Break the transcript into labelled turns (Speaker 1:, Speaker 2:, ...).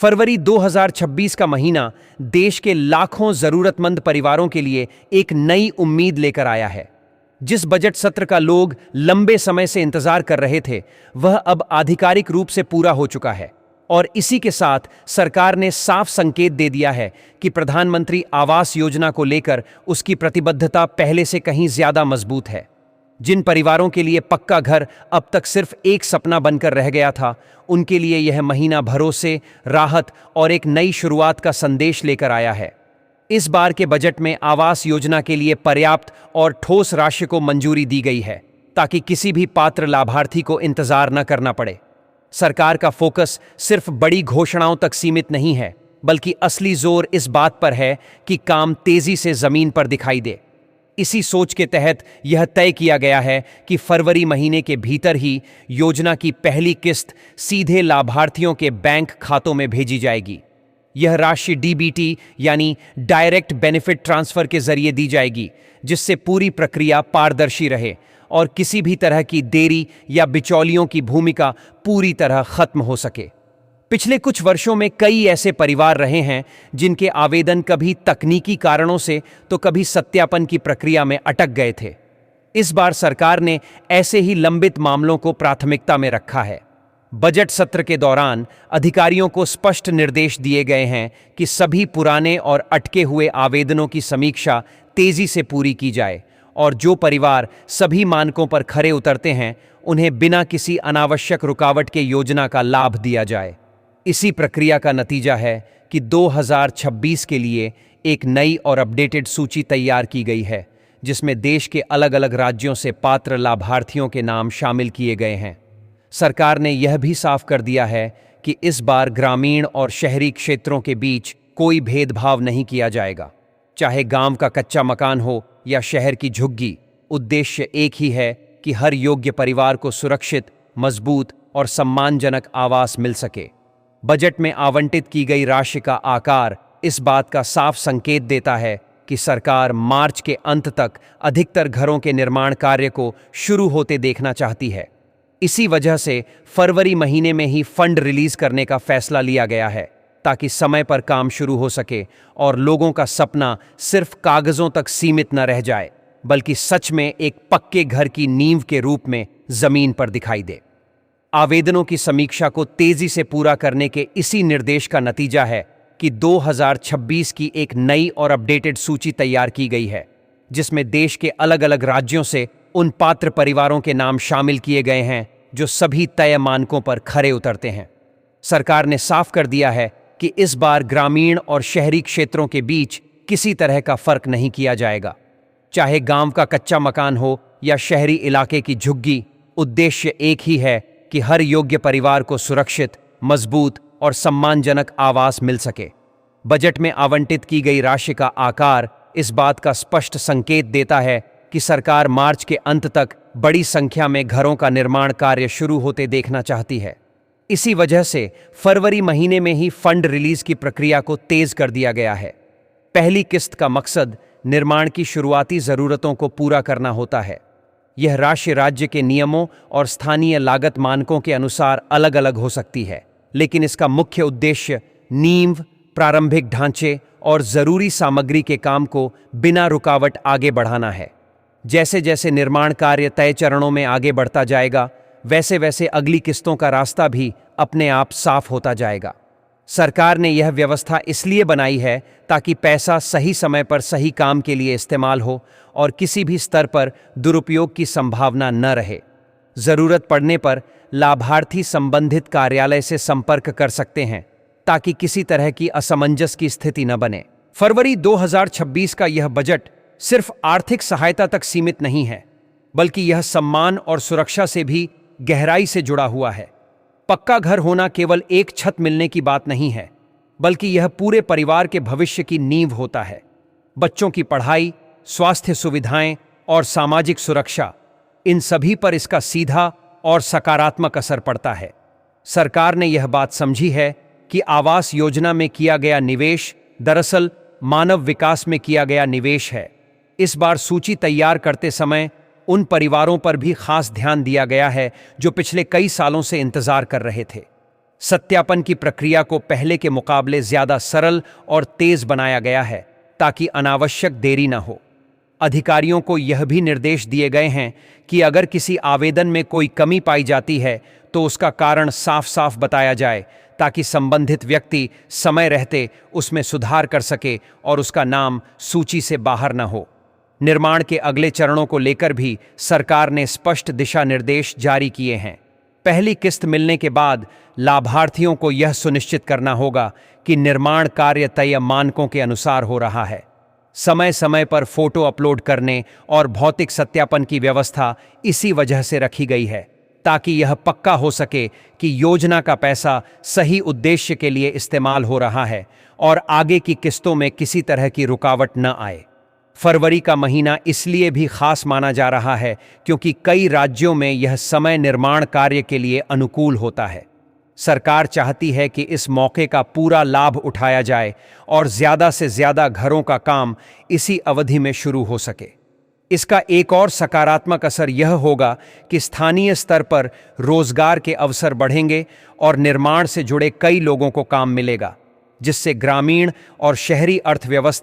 Speaker 1: फरवरी 2026 का महीना देश के लाखों जरूरतमंद परिवारों के लिए एक नई उम्मीद लेकर आया है। जिस बजट सत्र का लोग लंबे समय से इंतजार कर रहे थे, वह अब आधिकारिक रूप से पूरा हो चुका है। और इसी के साथ सरकार ने साफ संकेत दे दिया है कि प्रधानमंत्री आवास योजना को लेकर उसकी प्रतिबद्धता पहले से कहीं ज्यादा मजबूत है। जिन परिवारों के लिए पक्का घर अब तक सिर्फ एक सपना बनकर रह गया था, उनके लिए यह महीना भरोसे, राहत और एक नई शुरुआत का संदेश लेकर आया है। इस बार के बजट में आवास योजना के लिए पर्याप्त और ठोस राशि को मंजूरी दी गई है, ताकि किसी भी पात्र लाभार्थी को इंतजार न करना पड़े। सरकार का फोकस सिर्फ बड़ी घोषणाओं तक सीमित नहीं है, बल्कि असली जोर इस बात पर है कि काम तेजी से जमीन पर दिखाई दे। इसी सोच के तहत यह तय किया गया है कि फरवरी महीने के भीतर ही योजना की पहली किस्त सीधे लाभार्थियों के बैंक खातों में भेजी जाएगी। यह राशि डीबीटी यानी डायरेक्ट बेनिफिट ट्रांसफर के जरिए दी जाएगी, जिससे पूरी प्रक्रिया पारदर्शी रहे और किसी भी तरह की देरी या बिचौलियों की भूमिका पूरी तरह खत्म हो सके। पिछले कुछ वर्षों में कई ऐसे परिवार रहे हैं जिनके आवेदन कभी तकनीकी कारणों से तो कभी सत्यापन की प्रक्रिया में अटक गए थे। इस बार सरकार ने ऐसे ही लंबित मामलों को प्राथमिकता में रखा है। बजट सत्र के दौरान अधिकारियों को स्पष्ट निर्देश दिए गए हैं कि सभी पुराने और अटके हुए आवेदनों की समीक्षा तेजी से पूरी की जाए और जो परिवार सभी मानकों पर खरे उतरते हैं, उन्हें बिना किसी अनावश्यक रुकावट के योजना का लाभ दिया जाए। इसी प्रक्रिया का नतीजा है कि 2026 के लिए एक नई और अपडेटेड सूची तैयार की गई है, जिसमें देश के अलग अलग राज्यों से पात्र लाभार्थियों के नाम शामिल किए गए हैं। सरकार ने यह भी साफ कर दिया है कि इस बार ग्रामीण और शहरी क्षेत्रों के बीच कोई भेदभाव नहीं किया जाएगा। चाहे गांव का कच्चा मकान हो या शहर की झुग्गी, उद्देश्य एक ही है कि हर योग्य परिवार को सुरक्षित, मजबूत और सम्मानजनक आवास मिल सके। बजट में आवंटित की गई राशि का आकार इस बात का साफ संकेत देता है कि सरकार मार्च के अंत तक अधिकतर घरों के निर्माण कार्य को शुरू होते देखना चाहती है। इसी वजह से फरवरी महीने में ही फंड रिलीज करने का फैसला लिया गया है, ताकि समय पर काम शुरू हो सके और लोगों का सपना सिर्फ कागजों तक सीमित न रह जाए, बल्कि सच में एक पक्के घर की नींव के रूप में जमीन पर दिखाई दे। आवेदनों की समीक्षा को तेजी से पूरा करने के इसी निर्देश का नतीजा है कि 2026 की एक नई और अपडेटेड सूची तैयार की गई है, जिसमें देश के अलग अलग राज्यों से उन पात्र परिवारों के नाम शामिल किए गए हैं जो सभी तय मानकों पर खरे उतरते हैं। सरकार ने साफ कर दिया है कि इस बार ग्रामीण और शहरी क्षेत्रों के बीच किसी तरह का फर्क नहीं किया जाएगा। चाहे गांव का कच्चा मकान हो या शहरी इलाके की झुग्गी, उद्देश्य एक ही है कि हर योग्य परिवार को सुरक्षित, मजबूत और सम्मानजनक आवास मिल सके। बजट में आवंटित की गई राशि का आकार इस बात का स्पष्ट संकेत देता है कि सरकार मार्च के अंत तक बड़ी संख्या में घरों का निर्माण कार्य शुरू होते देखना चाहती है। इसी वजह से फरवरी महीने में ही फंड रिलीज की प्रक्रिया को तेज कर दिया गया है। पहली किस्त का मकसद निर्माण की शुरुआती जरूरतों को पूरा करना होता है। यह राशि राज्य के नियमों और स्थानीय लागत मानकों के अनुसार अलग अलग हो सकती है, लेकिन इसका मुख्य उद्देश्य नींव, प्रारंभिक ढांचे और जरूरी सामग्री के काम को बिना रुकावट आगे बढ़ाना है। जैसे जैसे निर्माण कार्य तय चरणों में आगे बढ़ता जाएगा, वैसे वैसे अगली किस्तों का रास्ता भी अपने आप साफ होता जाएगा। सरकार ने यह व्यवस्था इसलिए बनाई है ताकि पैसा सही समय पर सही काम के लिए इस्तेमाल हो और किसी भी स्तर पर दुरुपयोग की संभावना न रहे। जरूरत पड़ने पर लाभार्थी संबंधित कार्यालय से संपर्क कर सकते हैं, ताकि किसी तरह की असमंजस की स्थिति न बने। फरवरी 2026 का यह बजट सिर्फ आर्थिक सहायता तक सीमित नहीं है, बल्कि यह सम्मान और सुरक्षा से भी गहराई से जुड़ा हुआ है। पक्का घर होना केवल एक छत मिलने की बात नहीं है, बल्कि यह पूरे परिवार के भविष्य की नींव होता है। बच्चों की पढ़ाई, स्वास्थ्य सुविधाएं और सामाजिक सुरक्षा, इन सभी पर इसका सीधा और सकारात्मक असर पड़ता है। सरकार ने यह बात समझी है कि आवास योजना में किया गया निवेश दरअसल मानव विकास में किया गया निवेश है। इस बार सूची तैयार करते समय उन परिवारों पर भी खास ध्यान दिया गया है जो पिछले कई सालों से इंतजार कर रहे थे। सत्यापन की प्रक्रिया को पहले के मुकाबले ज्यादा सरल और तेज बनाया गया है ताकि अनावश्यक देरी न हो। अधिकारियों को यह भी निर्देश दिए गए हैं कि अगर किसी आवेदन में कोई कमी पाई जाती है तो उसका कारण साफ साफ बताया जाए ताकि संबंधित व्यक्ति समय रहते उसमें सुधार कर सके और उसका नाम सूची से बाहर न हो। निर्माण के अगले चरणों को लेकर भी सरकार ने स्पष्ट दिशा निर्देश जारी किए हैं। पहली किस्त मिलने के बाद लाभार्थियों को यह सुनिश्चित करना होगा कि निर्माण कार्य तय मानकों के अनुसार हो रहा है। समय समय पर फोटो अपलोड करने और भौतिक सत्यापन की व्यवस्था इसी वजह से रखी गई है ताकि यह पक्का हो सके कि योजना का पैसा सही उद्देश्य के लिए इस्तेमाल हो रहा है और आगे की किस्तों में किसी तरह की रुकावट न आए। फरवरी का महीना इसलिए भी खास माना जा रहा है क्योंकि कई राज्यों में यह समय निर्माण कार्य के लिए अनुकूल होता है। सरकार चाहती है कि इस मौके का पूरा लाभ उठाया जाए और ज्यादा से ज्यादा घरों का काम इसी अवधि में शुरू हो सके। इसका एक और सकारात्मक असर यह होगा कि स्थानीय स्तर पर रोजगार के अवसर बढ़ेंगे और निर्माण से जुड़े कई लोगों को काम मिलेगा, जिससे ग्रामीण और शहरी अर्थव्यवस्था